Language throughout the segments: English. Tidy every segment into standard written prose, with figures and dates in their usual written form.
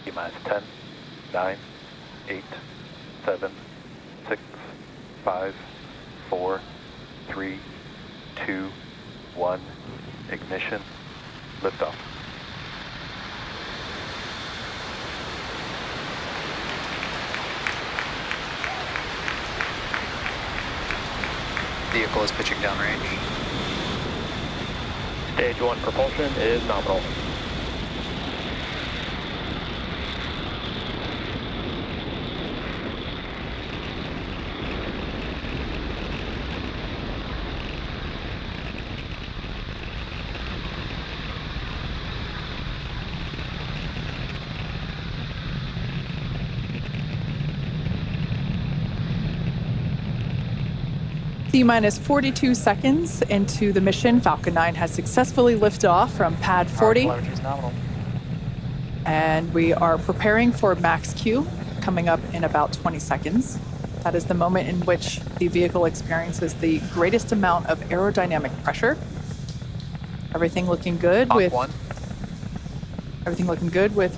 T-minus 10, 9, 8, 7, 6, 5, 4, 3, 2, 1, ignition, liftoff. Vehicle is pitching downrange. Stage 1 propulsion is nominal. T-minus 42 seconds into the mission, Falcon 9 has successfully lifted off from pad 40. Telemetry is nominal. And we are preparing for max Q, coming up in about 20 seconds. That is the moment in which the vehicle experiences the greatest amount of aerodynamic pressure. Everything looking good with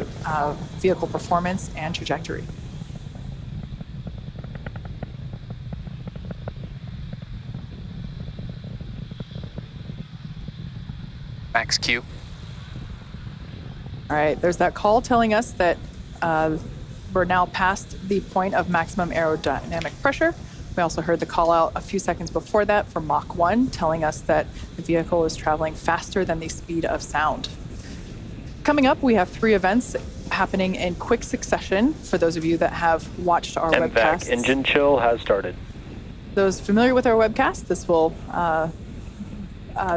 vehicle performance and trajectory. Max Q. All right, there's that call telling us that we're now past the point of maximum aerodynamic pressure. We also heard the call out a few seconds before that for Mach 1, telling us that the vehicle is traveling faster than the speed of sound. Coming up, we have 3 events happening in quick succession for those of you that have watched our webcast. MVAC engine chill has started. Those familiar with our webcast, this will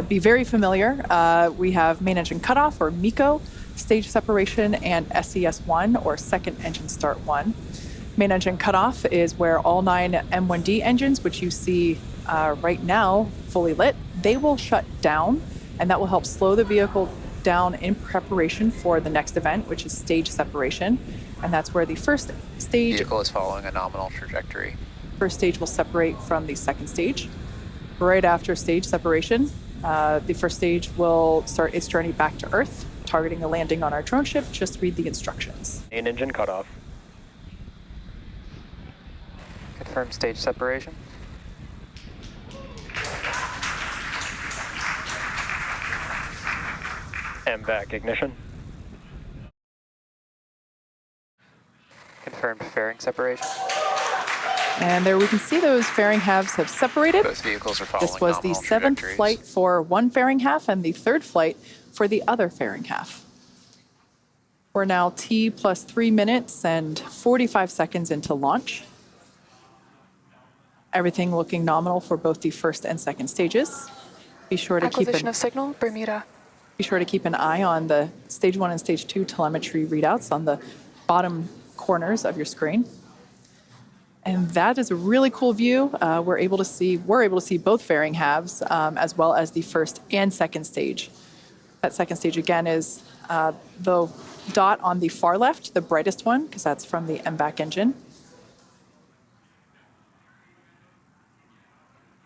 be very familiar. We have main engine cutoff, or MECO, stage separation, and SES-1, or second engine start 1. Main engine cutoff is where all 9 M1D engines, which you see right now fully lit, they will shut down, and that will help slow the vehicle down in preparation for the next event, which is stage separation. And that's where the first stage... Vehicle is following a nominal trajectory. First stage will separate from the second stage. Right after stage separation, the first stage will start its journey back to Earth, targeting a landing on our drone ship. Just read the instructions. Main engine cutoff. Confirm stage separation. MVAC ignition. Confirmed fairing separation. And there we can see those fairing halves have separated. Both vehicles are following This was the 7th flight for one fairing half and the 3rd flight for the other fairing half. We're now T plus 3 minutes and 45 seconds into launch. Everything looking nominal for both the first and second stages. Be sure to Acquisition of signal, Bermuda. Be sure to keep an eye on the stage 1 and stage 2 telemetry readouts on the bottom corners of your screen. And that is a really cool view. We're able to see both fairing halves, as well as the first and second stage. That second stage again is the dot on the far left, the brightest one, because that's from the MVAC engine.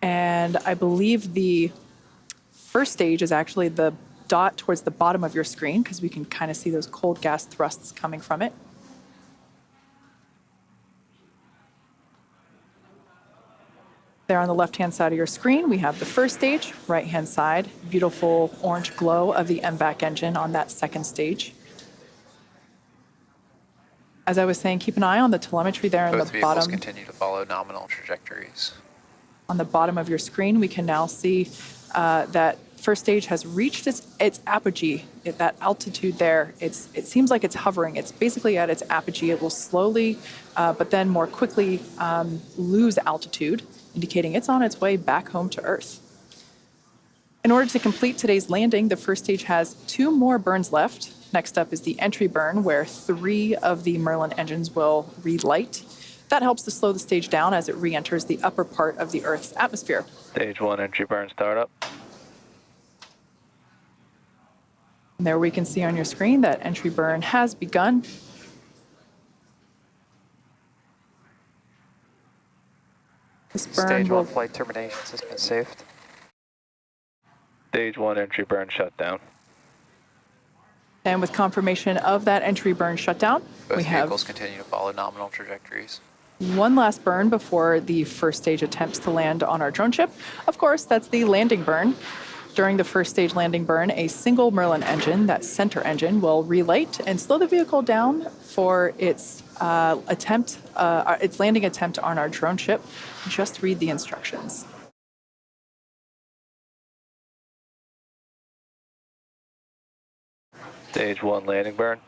And I believe the first stage is actually the dot towards the bottom of your screen, because we can kind of see those cold gas thrusts coming from it. There on the left-hand side of your screen, we have the first stage. Right-hand side, beautiful orange glow of the MVAC engine on that second stage. As I was saying, keep an eye on the telemetry there in the bottom. Both vehicles continue to follow nominal trajectories. On the bottom of your screen, we can now see that first stage has reached its apogee. That altitude there, it seems like it's hovering. It's basically at its apogee. It will slowly, but then more quickly lose altitude, indicating it's on its way back home to Earth. In order to complete today's landing, the first stage has 2 more burns left. Next up is the entry burn, where 3 of the Merlin engines will relight. That helps to slow the stage down as it re-enters the upper part of the Earth's atmosphere. Stage 1 entry burn startup. And there we can see on your screen that entry burn has begun. This burn Stage will... 1 flight terminations has been saved. Stage 1 entry burn shut down. And with confirmation of that entry burn shutdown, Both we have vehicles continue to follow nominal trajectories. one last burn before the first stage attempts to land on our drone ship. Of course, that's the landing burn. During the first stage landing burn, a single Merlin engine, that center engine, will relight and slow the vehicle down for its its landing attempt on our drone ship. Just read the instructions. Stage 1 landing burn.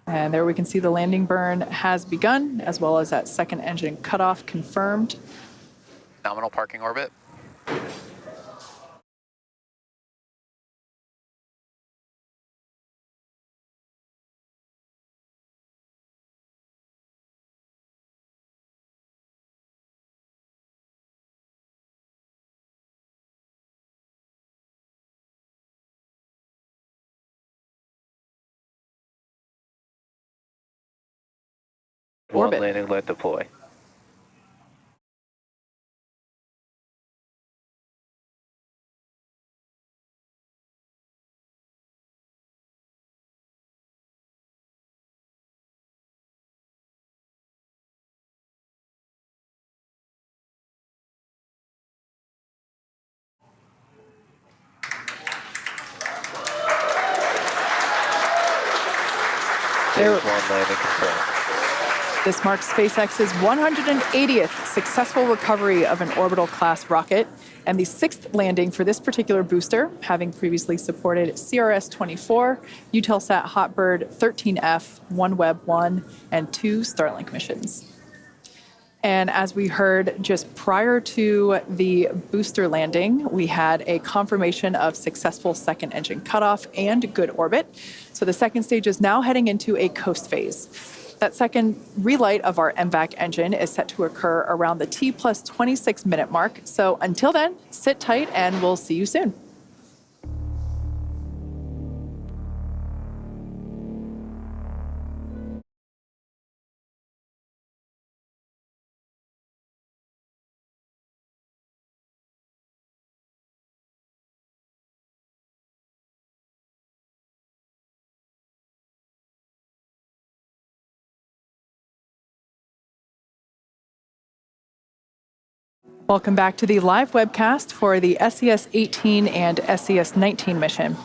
And there we can see the landing burn has begun, as well as that second engine cutoff confirmed. Nominal parking orbit. Orbit. One landing lit deploy. There- Stage 1 landing confirmed. This marks SpaceX's 180th successful recovery of an orbital class rocket and the 6th landing for this particular booster, having previously supported CRS-24, Eutelsat HOTBIRD 13F, OneWeb 1, and 2 Starlink missions. And as we heard just prior to the booster landing, we had a confirmation of successful second engine cutoff and good orbit. So the second stage is now heading into a coast phase. That second relight of our MVAC engine is set to occur around the T plus 26 minute mark. So until then, sit tight and we'll see you soon. Welcome back to the live webcast for the SES-18 and SES-19 mission.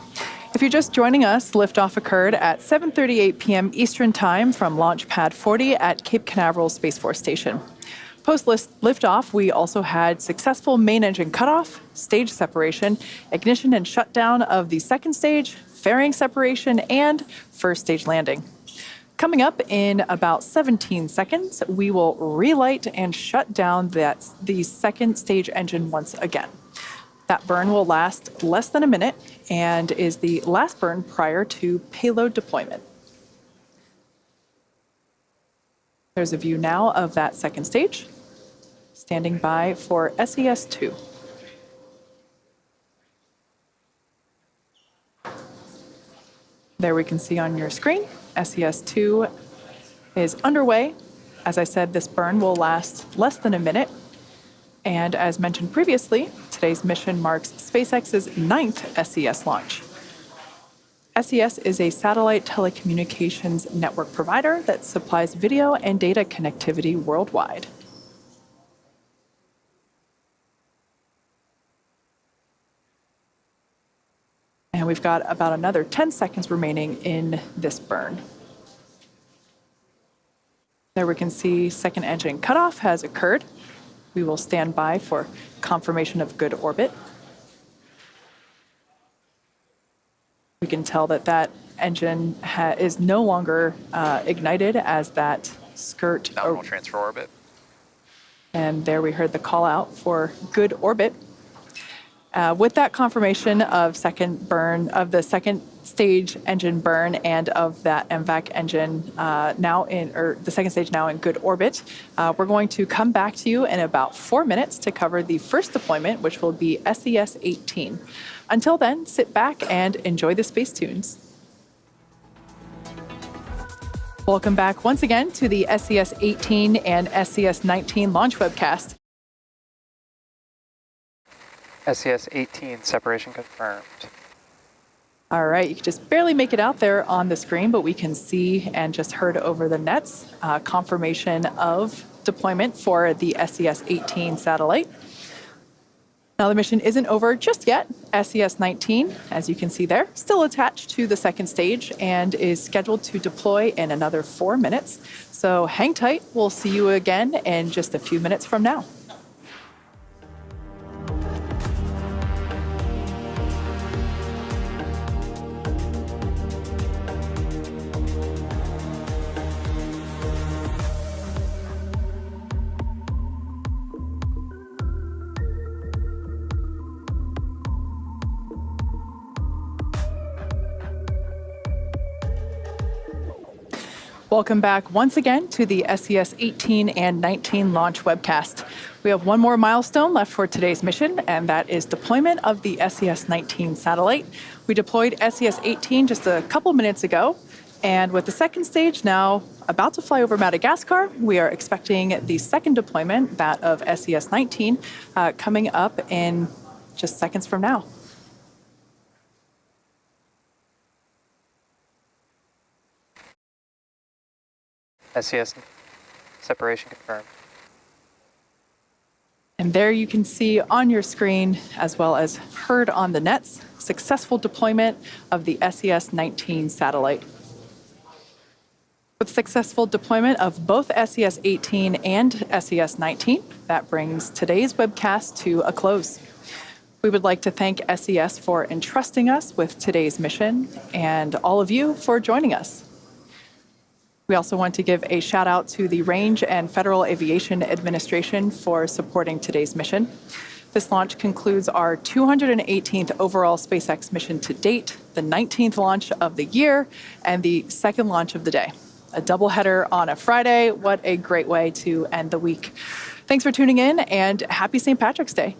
If you're just joining us, liftoff occurred at 7:38 p.m. Eastern Time from Launch Pad 40 at Cape Canaveral Space Force Station. Post-liftoff, we also had successful main engine cutoff, stage separation, ignition and shutdown of the second stage, fairing separation, and first stage landing. Coming up in about 17 seconds, we will relight and shut down the second stage engine once again. That burn will last less than a minute and is the last burn prior to payload deployment. There's a view now of that second stage, standing by for SES-2. There we can see on your screen, SES-2 is underway. As I said, this burn will last less than a minute. And as mentioned previously, today's mission marks SpaceX's 9th SES launch. SES is a satellite telecommunications network provider that supplies video and data connectivity worldwide. And we've got about another 10 seconds remaining in this burn. There we can see second engine cutoff has occurred. We will stand by for confirmation of good orbit. We can tell that that engine is no longer ignited as that skirt. Nominal transfer orbit. And there we heard the call out for good orbit. With that confirmation of the second stage engine burn and of that MVAC engine the second stage now in good orbit, we're going to come back to you in about 4 minutes to cover the first deployment, which will be SES-18. Until then, sit back and enjoy the space tunes. Welcome back once again to the SES-18 and SES-19 launch webcast. SES-18 separation confirmed. All right, you can just barely make it out there on the screen, but we can see and just heard over the nets confirmation of deployment for the SES-18 satellite. Now the mission isn't over just yet. SES-19, as you can see there, still attached to the second stage and is scheduled to deploy in another 4 minutes. So hang tight, we'll see you again in just a few minutes from now. Welcome back once again to the SES-18 and 19 launch webcast. We have one more milestone left for today's mission, and that is deployment of the SES-19 satellite. We deployed SES-18 just a couple minutes ago, and with the second stage now about to fly over Madagascar, we are expecting the second deployment, that of SES-19, coming up in just seconds from now. SES separation confirmed. And there you can see on your screen, as well as heard on the nets, successful deployment of the SES-19 satellite. With successful deployment of both SES-18 and SES-19, that brings today's webcast to a close. We would like to thank SES for entrusting us with today's mission and all of you for joining us. We also want to give a shout out to the Range and Federal Aviation Administration for supporting today's mission. This launch concludes our 218th overall SpaceX mission to date, the 19th launch of the year, and the second launch of the day. A doubleheader on a Friday. What a great way to end the week. Thanks for tuning in, and happy St. Patrick's Day.